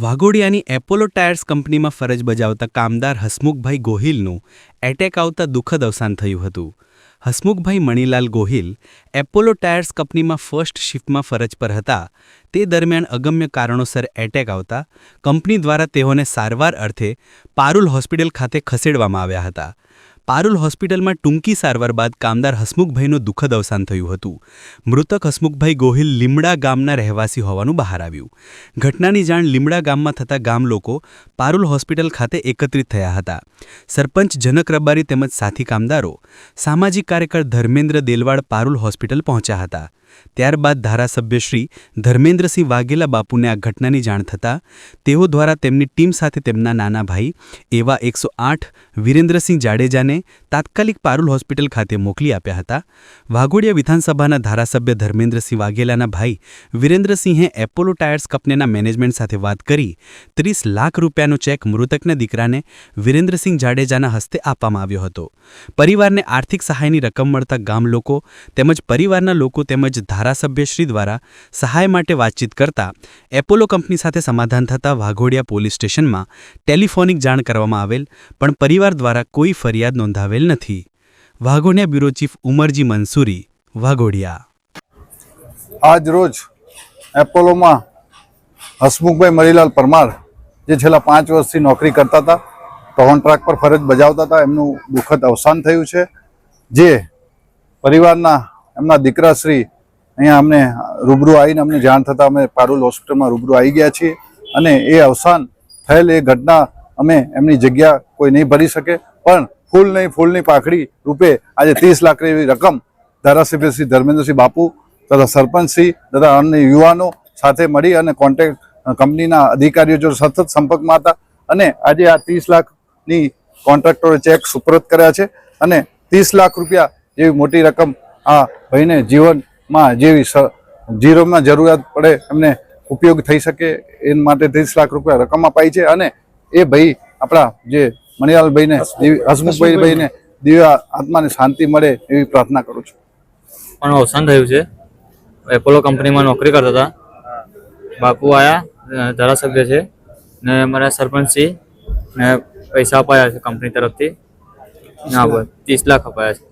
વાઘોડિયાની Apollo tyres કંપનીમાં ફરજ બજાવતા કામદાર હસમુખભાઈ ગોહિલનું એટેક આવતા દુઃખદ અવસાન થયું હતું. હસમુખભાઈ મણીલાલ ગોહિલ એપોલો ટાયર્સ કંપનીમાં ફર્સ્ટ શિફ્ટમાં ફરજ પર હતા. તે દરમિયાન અગમ્ય કારણોસર એટેક આવતા કંપની દ્વારા તેઓને સારવાર અર્થે પારુલ હોસ્પિટલ ખાતે ખસેડવામાં આવ્યા હતા. પારુલ હોસ્પિટલમાં ટૂંકી સારવાર બાદ કામદાર હસમુખભાઈનું દુઃખદ અવસાન થયું હતું. મૃતક હસમુખભાઈ ગોહિલ લીમડા ગામના રહેવાસી હોવાનું બહાર આવ્યું. ઘટનાની જાણ લીમડા ગામમાં થતા ગામ લોકો પારુલ હોસ્પિટલ ખાતે એકત્રિત થયા હતા. સરપંચ જનક રબારી તેમજ સાથી કામદારો, સામાજિક કાર્યકર ધર્મેન્દ્ર દેલવાડ પારુલ હોસ્પિટલ પહોંચ્યા હતા. ત્યારબાદ ધારાસભ્ય શ્રી ધર્મેન્દ્રસિંહ વાઘેલા બાપુને આ ઘટનાની જાણ થતાં તેઓ દ્વારા તેમની ટીમ સાથે તેમના નાના ભાઈ એવા 108 વિરેન્દ્રસિંહ જાડેજાને તાત્કાલિક પારુલ હોસ્પિટલ ખાતે મોકલી આપ્યા હતા. વાઘોડિયા વિધાનસભાના ધારાસભ્ય ધર્મેન્દ્રસિંહ વાઘેલાના ભાઈ વિરેન્દ્રસિંહે એપોલો ટાયર્સ કંપનીના મેનેજમેન્ટ સાથે વાત કરી 30 લાખ રૂપિયાનો ચેક મૃતકના દીકરાને વિરેન્દ્રસિંહ જાડેજાના હસ્તે આપવામાં આવ્યો હતો. પરિવારને આર્થિક સહાયની રકમ મળતા ગામ લોકો તેમજ પરિવારના લોકો તેમજ ધારાસભ્યશ્રી દ્વારા સહાય માટે વાતચીત કરતા એપોલો કંપની સાથે સમાધાન થતાં વાઘોડિયા પોલીસ સ્ટેશનમાં ટેલિફોનિક જાણ કરવામાં આવેલ પણ પરિવાર દ્વારા કોઈ ફરિયાદ નોંધાવેલ નથી. Waghodia bureau chief Umarji Mansuri, Waghodia. આજ રોજ એપોલોમાં હસમુખભાઈ મરીલાલ પરમાર જે છેલ્લા 5 વર્ષથી નોકરી કરતા હતા, કોન્ટ્રાક્ટ પર ફરજ બજાવતા હતા, એમનું દુઃખદ અવસાન થયું છે. જે પરિવારના એમના દીકરાશ્રી અહીંયા અમને રૂબરૂ આવીને અમને જાણ થતાં અમે પારુલ હોસ્પિટલમાં રૂબરૂ આવી ગયા છીએ અને એ અવસાન થયેલ એ ઘટના અમે એમની જગ્યા કોઈ નહીં ભરી શકે, પણ ફૂલની પાખડી રૂપે આજે 30 લાખ એવી રકમ ધારાસભ્ય શ્રી ધર્મેન્દ્રસિંહ બાપુ તથા સરપંચશ્રી તથા અન્ય યુવાનો સાથે મળી અને કોન્ટ્રાક્ટ કંપનીના અધિકારીઓ જો સતત સંપર્કમાં હતા અને આજે આ 30 લાખની કોન્ટ્રાક્ટરોએ ચેક સુપરત કર્યા છે અને 30 લાખ રૂપિયા જેવી મોટી રકમ આ ભાઈને જીવનમાં જેવી જીવનમાં જરૂરિયાત પડે એમને ઉપયોગ થઈ શકે એ માટે 30 લાખ રૂપિયા રકમ અપાઈ છે અને એ ભાઈ આપણા જે મણીલાલભાઈને હસમુખભાઈને દિવ્ય આત્માને શાંતિ મળે એવી પ્રાર્થના કરું છું. પણ અવસાન થયું છે. એપોલો કંપનીમાં નોકરી કરતા હતા. બાપુ આવ્યા, ધારાસભ્ય છે ને અમારા સરપંચશ્રી ને પૈસા અપાયા છે કંપની તરફથી. ના, 30 લાખ અપાયા છે.